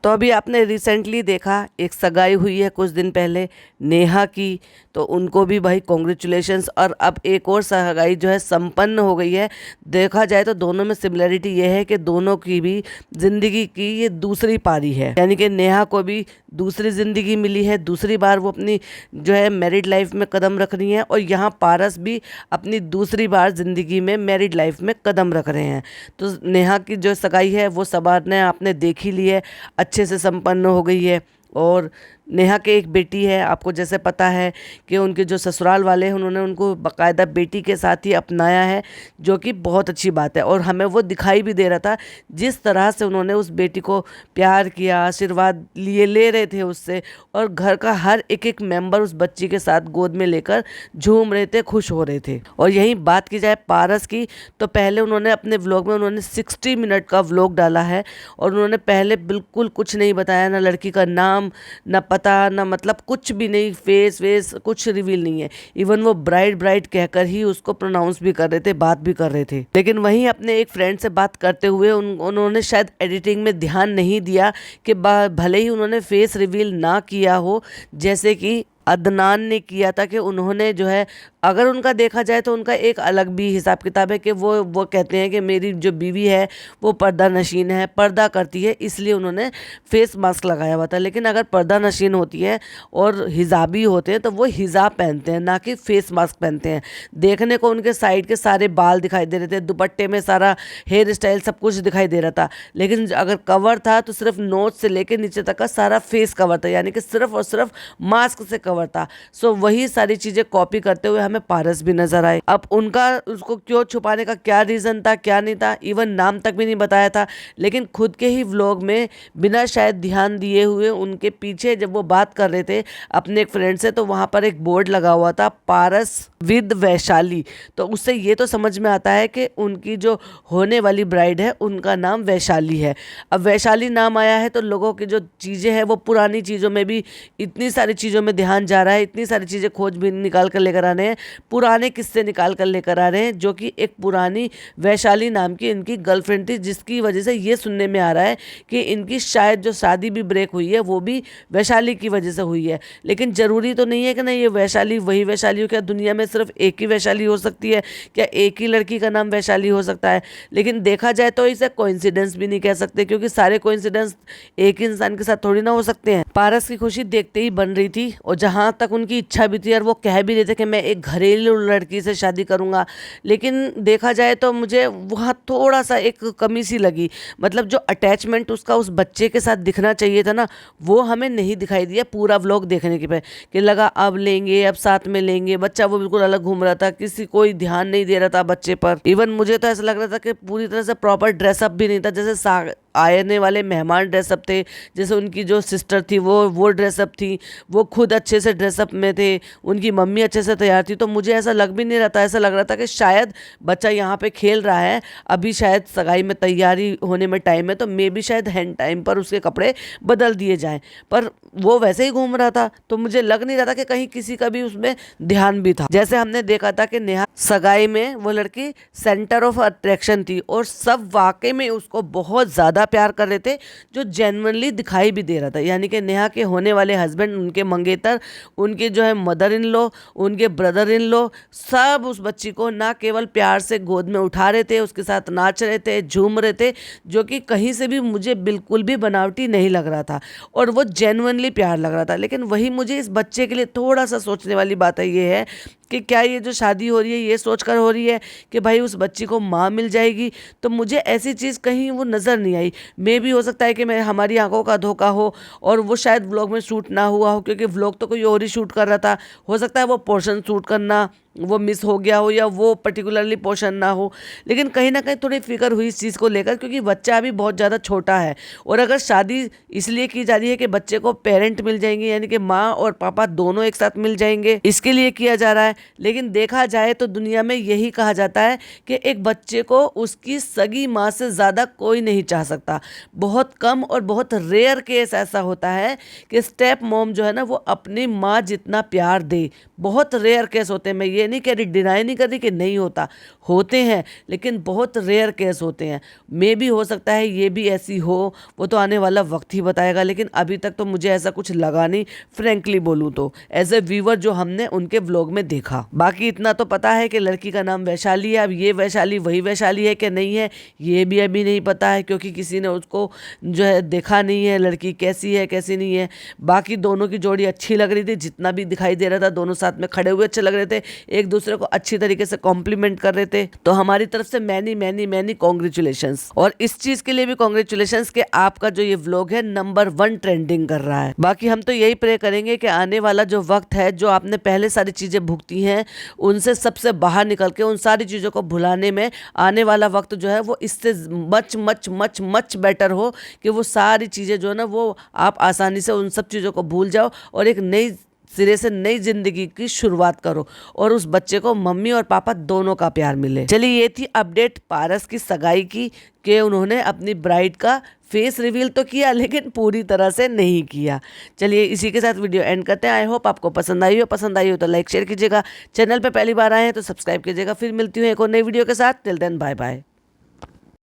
तो अभी आपने रिसेंटली देखा एक सगाई हुई है कुछ दिन पहले नेहा की, तो उनको भी भाई कॉन्ग्रेचुलेशंस। और अब एक और सगाई जो है संपन्न हो गई है। देखा जाए तो दोनों में सिमिलरिटी ये है कि दोनों की भी ज़िंदगी की ये दूसरी पारी है, यानी कि नेहा को भी दूसरी ज़िंदगी मिली है, दूसरी बार वो अपनी जो है मैरिड लाइफ में कदम रख रही हैं, और यहाँ पारस भी अपनी दूसरी बार ज़िंदगी में मैरिड लाइफ में कदम रख रहे हैं। तो नेहा की जो सगाई है वो सब ने आपने देख ही ली है, अच्छे से संपन्न हो गई है। और नेहा के एक बेटी है, आपको जैसे पता है कि उनके जो ससुराल वाले हैं उन्होंने उनको बाकायदा बेटी के साथ ही अपनाया है, जो कि बहुत अच्छी बात है। और हमें वो दिखाई भी दे रहा था जिस तरह से उन्होंने उस बेटी को प्यार किया, आशीर्वाद ले रहे थे उससे, और घर का हर एक एक मेंबर उस बच्ची के साथ गोद में लेकर झूम रहे थे, खुश हो रहे थे। और यहीं बात की जाए पारस की, तो पहले उन्होंने अपने व्लॉग में उन्होंने 60 मिनट का व्लॉग डाला है, और उन्होंने पहले बिल्कुल कुछ नहीं बताया, ना लड़की का नाम, ना पता, ना मतलब कुछ भी नहीं, फेस वेस कुछ रिवील नहीं है। इवन वो ब्राइड कहकर ही उसको प्रोनाउंस भी कर रहे थे, बात भी कर रहे थे। लेकिन वहीं अपने एक फ्रेंड से बात करते हुए उन्होंने शायद एडिटिंग में ध्यान नहीं दिया कि भले ही उन्होंने फेस रिवील ना किया हो, जैसे कि अदनान ने किया था, कि उन्होंने जो है, अगर उनका देखा जाए तो उनका एक अलग भी हिसाब किताब है कि वो कहते हैं कि मेरी जो बीवी है वो पर्दा नशीन है, पर्दा करती है, इसलिए उन्होंने फेस मास्क लगाया हुआ था। लेकिन अगर पर्दा नशीन होती है और हिजाबी होते हैं तो वो हिजाब पहनते हैं, ना कि फेस मास्क पहनते हैं। देखने को उनके साइड के सारे बाल दिखाई दे रहे थे, दुपट्टे में सारा हेयर स्टाइल सब कुछ दिखाई दे रहा था, लेकिन अगर कवर था तो सिर्फ नोज से लेकर नीचे तक का सारा फेस कवर था, यानी कि सिर्फ और सिर्फ मास्क से कवर था। सो वही सारी चीज़ें कॉपी करते हुए हमें पारस भी नजर आए। अब उनका उसको क्यों छुपाने का क्या रीज़न था, क्या नहीं था, इवन नाम तक भी नहीं बताया था। लेकिन खुद के ही व्लॉग में बिना शायद ध्यान दिए हुए उनके पीछे जब वो बात कर रहे थे अपने एक फ्रेंड से, तो वहाँ पर एक बोर्ड लगा हुआ था पारस विद वैशाली। तो उससे ये तो समझ में आता है कि उनकी जो होने वाली ब्राइड है उनका नाम वैशाली है। अब वैशाली नाम आया है तो लोगों की जो चीज़ें हैं वो पुरानी चीज़ों में भी, इतनी सारी चीज़ों में ध्यान जा रहा है, इतनी सारी चीज़ें खोज भी निकाल कर लेकर आ रहे हैं, पुराने किस्से निकाल कर लेकर आ रहे हैं, जो कि एक पुरानी वैशाली नाम की इनकी गर्लफ्रेंड थी, जिसकी वजह से ये सुनने में आ रहा है कि इनकी शायद जो शादी भी ब्रेक हुई है वो भी वैशाली की वजह से हुई है। लेकिन ज़रूरी तो नहीं है कि नहीं ये वैशाली वही वैशाली हो। क्या दुनिया में सिर्फ एक ही वैशाली हो सकती है? क्या एक ही लड़की का नाम वैशाली हो सकता है? लेकिन देखा जाए तो इसे कोइंसिडेंस भी नहीं कह सकते, क्योंकि सारे कोइंसिडेंस एक ही इंसान के साथ थोड़ी ना हो सकते हैं। पारस की खुशी देखते ही बन रही थी, और जहाँ तक उनकी इच्छा भी थी, और वो कह भी रहे थे कि मैं एक घरेलू लड़की से शादी करूँगा। लेकिन देखा जाए तो मुझे वहाँ थोड़ा सा एक कमी सी लगी, मतलब जो अटैचमेंट उसका उस बच्चे के साथ दिखना चाहिए था ना, वो हमें नहीं दिखाई दिया पूरा व्लॉग देखने के पे। कि लगा अब लेंगे, अब साथ में लेंगे, बच्चा वो बिल्कुल अलग घूम रहा था, किसी कोई ध्यान नहीं दे रहा था बच्चे पर। इवन मुझे तो ऐसा लग रहा था कि पूरी तरह से प्रॉपर ड्रेसअप भी नहीं था, जैसे आने वाले मेहमान ड्रेसअप थे, जैसे उनकी जो सिस्टर थी वो ड्रेसअप थी, वो खुद अच्छे से ड्रेसअप में थे, उनकी मम्मी अच्छे से तैयार थी। तो मुझे ऐसा लग भी नहीं रहा था, ऐसा लग रहा था कि शायद बच्चा यहाँ पे खेल रहा है, अभी शायद सगाई में तैयारी होने में टाइम है, तो मे भी शायद हैंड टाइम पर उसके कपड़े बदल दिए जाएं। पर वो वैसे ही घूम रहा था, तो मुझे लग नहीं रहा था कि कहीं किसी का भी उसमें ध्यान भी था। जैसे हमने देखा था कि नेहा सगाई में वो लड़की सेंटर ऑफ अट्रैक्शन थी, और सब वाकई में उसको बहुत ज़्यादा प्यार कर रहे थे, जो जेन्युइनली दिखाई भी दे रहा था। यानी कि नेहा के होने वाले हस्बैंड, उनके मंगेतर, उनके जो है मदर इन लॉ, उनके ब्रदर इन लॉ, सब उस बच्ची को ना केवल प्यार से गोद में उठा रहे थे, उसके साथ नाच रहे थे, झूम रहे थे, जो कि कहीं से भी मुझे बिल्कुल भी बनावटी नहीं लग रहा था, और वो जेन्युइनली प्यार लग रहा था। लेकिन वही मुझे इस बच्चे के लिए थोड़ा सा सोचने वाली बात है, ये है कि क्या ये जो शादी हो रही है ये सोचकर हो रही है कि भाई उस बच्ची को माँ मिल जाएगी? तो मुझे ऐसी चीज़ कहीं वो नज़र नहीं आई। मे भी हो सकता है कि मैं हमारी आंखों का धोखा हो, और वो शायद व्लॉग में शूट ना हुआ हो, क्योंकि व्लॉग तो कोई और ही शूट कर रहा था। हो सकता है वो पोर्शन शूट करना वो मिस हो गया हो, या वो पर्टिकुलरली पोर्शन ना हो। लेकिन कहीं ना कहीं थोड़ी फिक्र हुई इस चीज़ को लेकर, क्योंकि बच्चा अभी बहुत ज़्यादा छोटा है, और अगर शादी इसलिए की जा रही है कि बच्चे को पेरेंट मिल जाएंगे, यानी कि माँ और पापा दोनों एक साथ मिल जाएंगे, इसके लिए किया जा रहा है। लेकिन देखा जाए तो दुनिया में यही कहा जाता है कि एक बच्चे को उसकी सगी माँ से ज़्यादा कोई नहीं चाह सकता। बहुत कम और बहुत रेयर केस ऐसा होता है कि स्टेप मॉम जो है ना वो अपनी माँ जितना प्यार दे। बहुत रेयर केस होते हैं, मैं ये नहीं कह रही, डिनाई नहीं कर रही कि नहीं होता, होते हैं, लेकिन बहुत रेयर केस होते हैं। मे भी हो सकता है ये भी ऐसी हो, वो तो आने वाला वक्त ही बताएगा, लेकिन अभी तक तो मुझे ऐसा कुछ लगा नहीं, फ्रेंकली बोलूँ तो, एज ए व्यूवर जो हमने उनके व्लॉग में देखा। बाकी इतना तो पता है कि लड़की का नाम वैशाली है। अब ये वैशाली वही वैशाली है कि नहीं है ये भी अभी नहीं पता है, क्योंकि किसी ने उसको जो है देखा नहीं है, लड़की कैसी है कैसी नहीं है। बाकी दोनों की जोड़ी अच्छी लग रही थी, जितना भी दिखाई दे रहा था, दोनों साथ में खड़े हुए अच्छे लग रहे थे, एक दूसरे को अच्छी तरीके से कॉम्प्लीमेंट कर रहे थे। तो हमारी तरफ से मैनी मैनी मैनी कॉन्ग्रेचुलेशंस, और इस चीज के लिए भी कॉन्ग्रेचुलेशंस कि आपका जो ये व्लॉग है नंबर 1 ट्रेंडिंग कर रहा है। बाकी हम तो यही प्रे करेंगे कि आने वाला जो वक्त है, जो आपने पहले सारी चीजें भुगती हैं, उनसे सबसे बाहर निकल के उन सारी चीजों को भुलाने में आने वाला वक्त जो है वो इससे much much much much better हो, कि वो सारी चीजें जो है ना वो आप आसानी से उन सब चीजों को भूल जाओ और एक नई सिरे से नई जिंदगी की शुरुआत करो, और उस बच्चे को मम्मी और पापा दोनों का प्यार मिले। चलिए, ये थी अपडेट पारस की सगाई की, कि उन्होंने अपनी ब्राइड का फेस रिवील तो किया लेकिन पूरी तरह से नहीं किया। चलिए, इसी के साथ वीडियो एंड करते हैं। आई होप आपको पसंद आई हो तो लाइक शेयर कीजिएगा, चैनल पे पहली बार आए हैं तो सब्सक्राइब कीजिएगा। फिर मिलती हूँ एक और नई वीडियो के साथ। Till then bye bye.